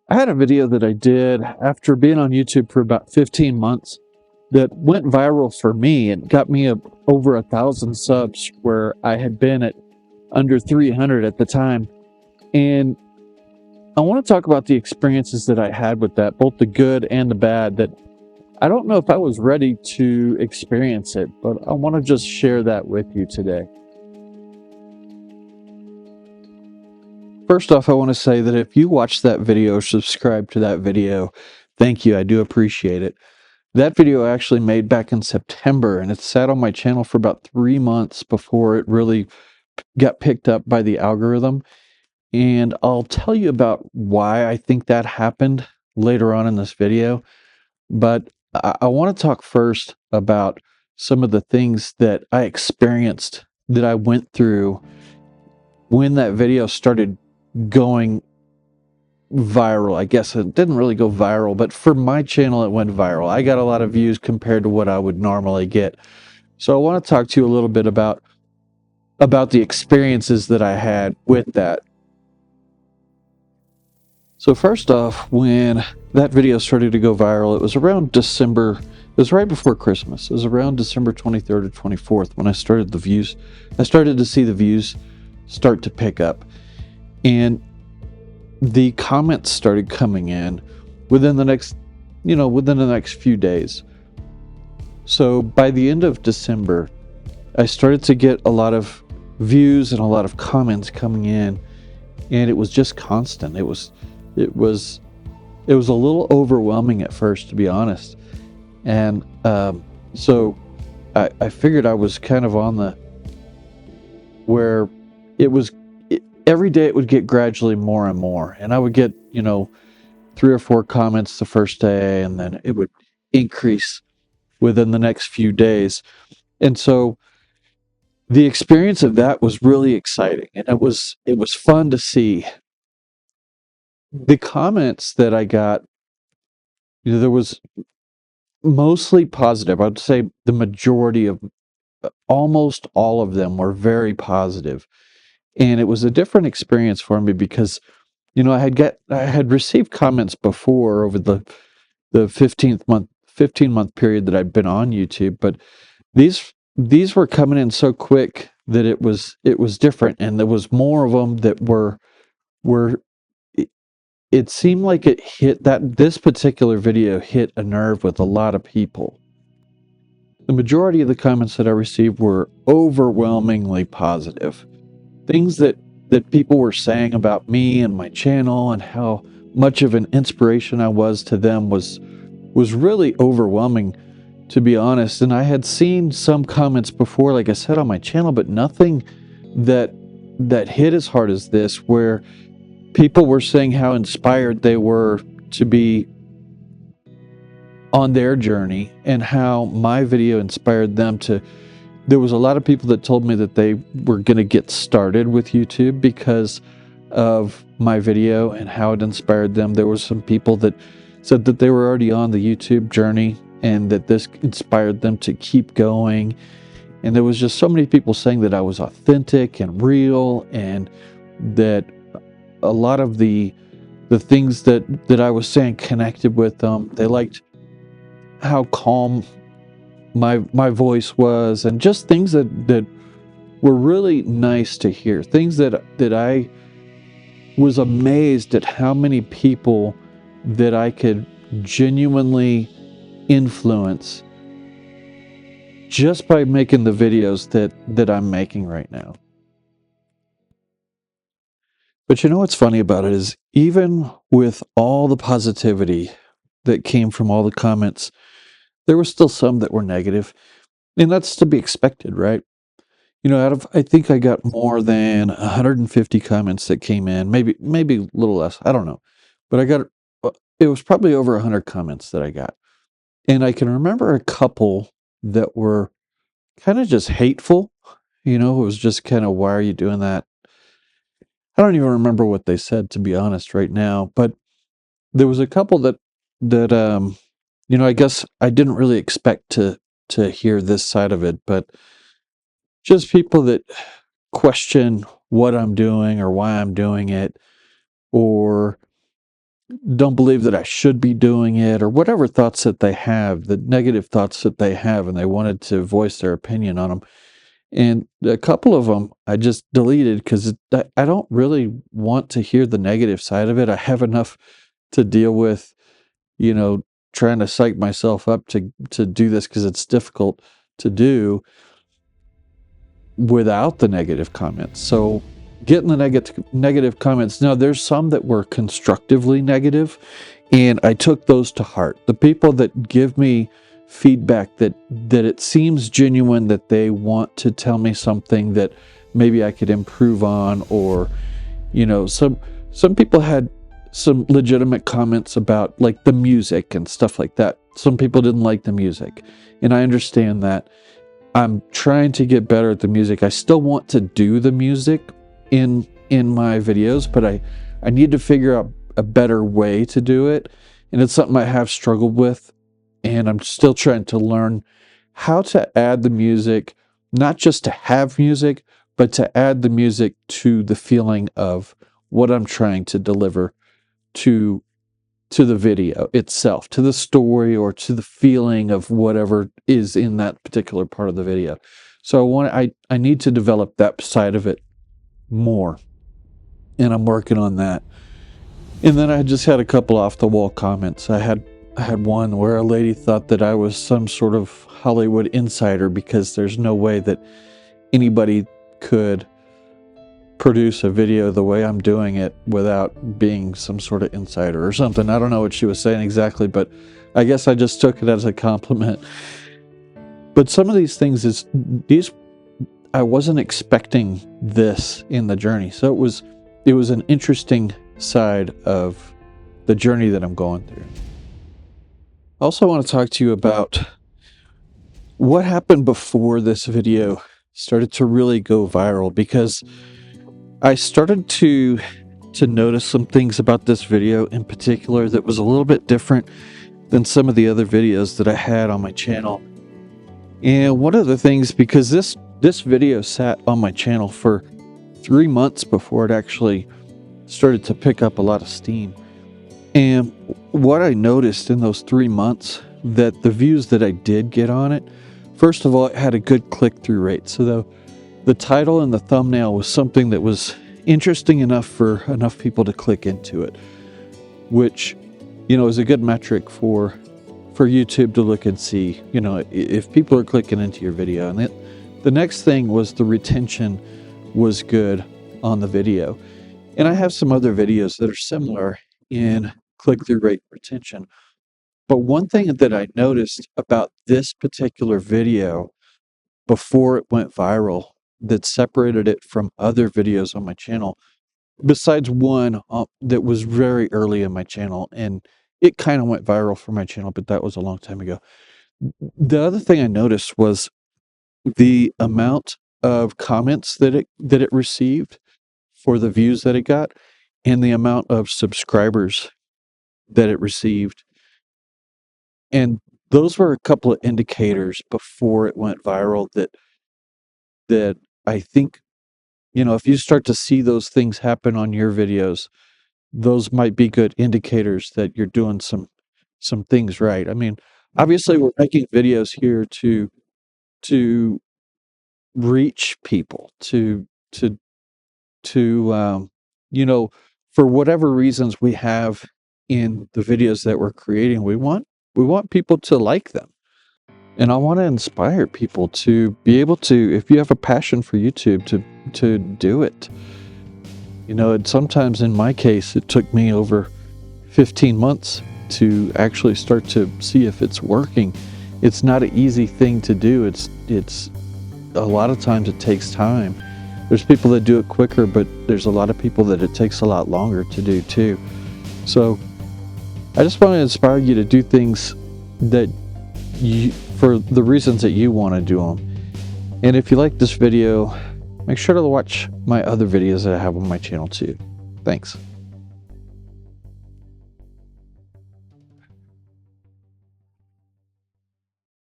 I had a video that I did after being on YouTube for about 15 months that went viral for me and got me over 1,000 subs, where I had been at under 300 at the time. And I want to talk about the experiences that I had with that, both the good and the bad, that I don't know if I was ready to experience it, but I want to just share that with you today. First off, I want to say that if you watched that video, subscribe to that video, thank you. I do appreciate it. That video I actually made back in September, and it sat on my channel for about 3 months before it really got picked up by the algorithm. And I'll tell you about why I think that happened later on in this video. But I want to talk first about some of the things that I experienced, that I went through when that video started going viral. I guess it didn't really go viral, but for my channel it went viral. I got a lot of views compared to what I would normally get. So I want to talk to you a little bit about the experiences that I had with that. So first off, when that video started to go viral, it was around December. It was right before Christmas. It was around December 23rd or 24th when I started to see the views start to pick up. And the comments started coming in within the next few days. So by the end of December, I started to get a lot of views and a lot of comments coming in, and it was just constant. It was a little overwhelming at first, to be honest. And so I figured I was kind of on the where every day it would get gradually more and more, and I would get 3 or 4 comments the first day, and then it would increase within the next few days. And so the experience of that was really exciting, and it was fun to see. The comments that I got, there was mostly positive. I would say the majority of, almost all of them, were very positive. And it was a different experience for me because I had received comments before over the 15-month period that I'd been on YouTube, but these were coming in so quick that it was different, and there was more of them that were it, it seemed like this particular video hit a nerve with a lot of people. The majority of the comments that I received were overwhelmingly positive. Things that people were saying about me and my channel and how much of an inspiration I was to them was really overwhelming, to be honest. And I had seen some comments before, like I said, on my channel, but nothing that hit as hard as this, where people were saying how inspired they were to be on their journey and how my video inspired them to. There was a lot of people that told me that they were going to get started with YouTube because of my video and how it inspired them. There were some people that said that they were already on the YouTube journey and that this inspired them to keep going. And there was just so many people saying that I was authentic and real, and that a lot of the things that I was saying connected with them. They liked how calm my voice was, and just things that were really nice to hear. Things that I was amazed at how many people that I could genuinely influence just by making the videos that I'm making right now. But what's funny about it is, even with all the positivity that came from all the comments, there were still some that were negative. And that's to be expected, right? I think I got more than 150 comments that came in, maybe a little less, I don't know. But it was probably over 100 comments that I got. And I can remember a couple that were kind of just hateful. It was just kind of, why are you doing that? I don't even remember what they said, to be honest, right now. But there was a couple that I guess I didn't really expect to hear this side of it, but just people that question what I'm doing or why I'm doing it, or don't believe that I should be doing it, or whatever thoughts that they have, the negative thoughts that they have, and they wanted to voice their opinion on them. And a couple of them I just deleted because I don't really want to hear the negative side of it. I have enough to deal with, you know, trying to psych myself up to do this because it's difficult to do without the negative comments. So getting the negative comments, now there's some that were constructively negative, and I took those to heart. The people that give me feedback that it seems genuine, that they want to tell me something that maybe I could improve on, or some people had some legitimate comments about like the music and stuff like that. Some people didn't like the music, and I understand that. I'm trying to get better at the music. I still want to do the music in my videos, but I need to figure out a better way to do it, and it's something I have struggled with, and I'm still trying to learn how to add the music, not just to have music, but to add the music to the feeling of what I'm trying to deliver to the video itself, to the story, or to the feeling of whatever is in that particular part of the video. So I need to develop that side of it more, and I'm working on that. And then I just had a couple off the wall comments. I had one where a lady thought that I was some sort of Hollywood insider because there's no way that anybody could produce a video the way I'm doing it without being some sort of insider or something. I don't know what she was saying exactly, but I guess I just took it as a compliment. But some of these things I wasn't expecting this in the journey. So it was an interesting side of the journey that I'm going through. I also want to talk to you about what happened before this video started to really go viral, because I started to notice some things about this video in particular that was a little bit different than some of the other videos that I had on my channel. And one of the things, because this video sat on my channel for 3 months before it actually started to pick up a lot of steam. And what I noticed in those 3 months, that the views that I did get on it, first of all, it had a good click-through rate. So the title and the thumbnail was something that was interesting enough for enough people to click into it, which, is a good metric for YouTube to look and see, if people are clicking into your video. And the next thing was the retention was good on the video. And I have some other videos that are similar in click-through rate retention. But one thing that I noticed about this particular video before it went viral that separated it from other videos on my channel, besides one that was very early in my channel, and it kind of went viral for my channel, but that was a long time ago. The other thing I noticed was the amount of comments that it received for the views that it got, and the amount of subscribers that it received. And those were a couple of indicators before it went viral that I think, if you start to see those things happen on your videos, those might be good indicators that you're doing some things right. I mean, obviously we're making videos here to reach people, for whatever reasons we have in the videos that we're creating, we want people to like them. And I want to inspire people to be able to, if you have a passion for YouTube, to do it. Sometimes in my case, it took me over 15 months to actually start to see if it's working. It's not an easy thing to do. It's a lot of times it takes time. There's people that do it quicker, but there's a lot of people that it takes a lot longer to do too. So I just want to inspire you to do things that for the reasons that you want to do them. And if you like this video, make sure to watch my other videos that I have on my channel too. Thanks.